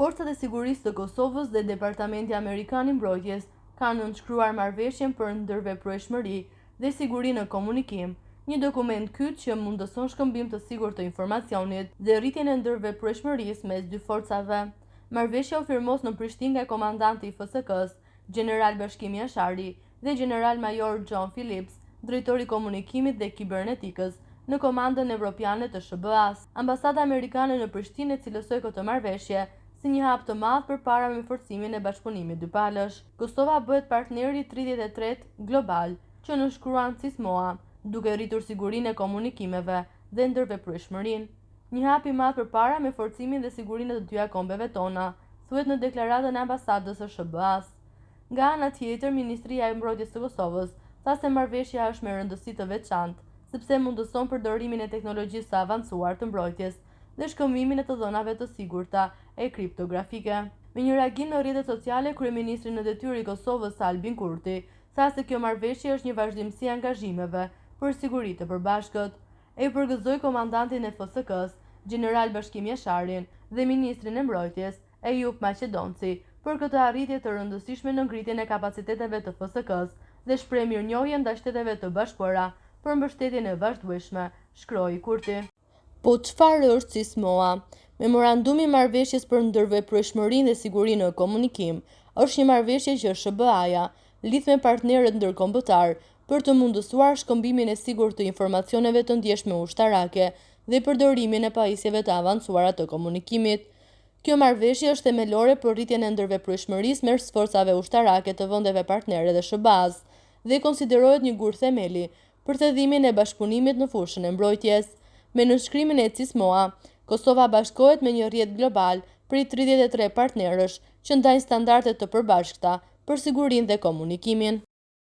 Forcat e Sigurisë të Kosovës dhe Departamenti Amerikan i Mbrojtjes kanë nënshkruar marrëveshjen për ndërveprueshmëri dhe siguri në komunikim, një dokument kyç që mundëson shkëmbim të sigurt të informacionit dhe rritjen e ndërveprueshmërisë mes dy forcave. Marrëveshja u firmos në Prishtinë nga komandanti i FSK-s, General Bashkim Jashari dhe General Major John Phillips, drejtori i komunikimit dhe kibernetikës në Komandën Evropiane të SBA-s. Ambasada amerikane në Prishtinë e cilësoi këtë marrëveshje si një hap të madh përpara me forcimin e bashkëpunimit dypalësh. Kosova bëhet partneri 33 global që nënshkruan CISMOA, duke rritur sigurinë e komunikimeve dhe ndërveprueshmërinë. Një hap i madh përpara me forcimin dhe sigurinë të dyja kombeve tona, thuhet në deklaratën e ambasadës së SBA-s. Nga ana tjetër, Ministria e Mbrojtjes së Kosovës tha se marrëveshja është me rëndësi të veçantë, sepse mundëson përdorimin e teknologjisë së avancuar të mbrojtjes dhe shkëmbimin e të dhënave të sigurta e kriptografike. Me një reagim në rrjetet sociale, kryeministri në detyrë i Kosovës Albin Kurti tha se kjo marrëveshje është një vazhdimsi e angazhimeve për siguri të përbashkët. E përgëzoi komandantin e FSK-s, General Bashkim Jasharin dhe ministrin e mbrojtjes, Ejup Maqedonci, për këtë arritje të rëndësishme në ngritjen e kapaciteteve të FSK-s dhe shpreh mirënjohje ndaj Shteteve të Bashkuara për mbështetjen e vazhdueshme, shkroi Kurti. Po çfarë është CISMOA? Memorandumi i marrëveshjes për ndërveprueshmërinë dhe sigurinë në komunikim është një marrëveshje që SBA-ja lidh me partnerët ndërkombëtar për të mundësuar shkëmbimin e sigurt të informacioneve të ndjeshme ushtarake dhe përdorimin e pajisjeve të avancuara të komunikimit. Kjo marrëveshje është themelore për rritjen e ndërveprueshmërisë mes forcave ushtarake të vendeve partnere dhe SBA-s dhe konsiderohet një gur themeli për thedhimin e bashkëpunimit në fushën e mbrojtjes. Me nënshkrimin e CISMOA, Kosova bashkohet me një rrjet global prej 33 partnerësh që ndajnë standarde të përbashkëta për sigurinë dhe komunikimin.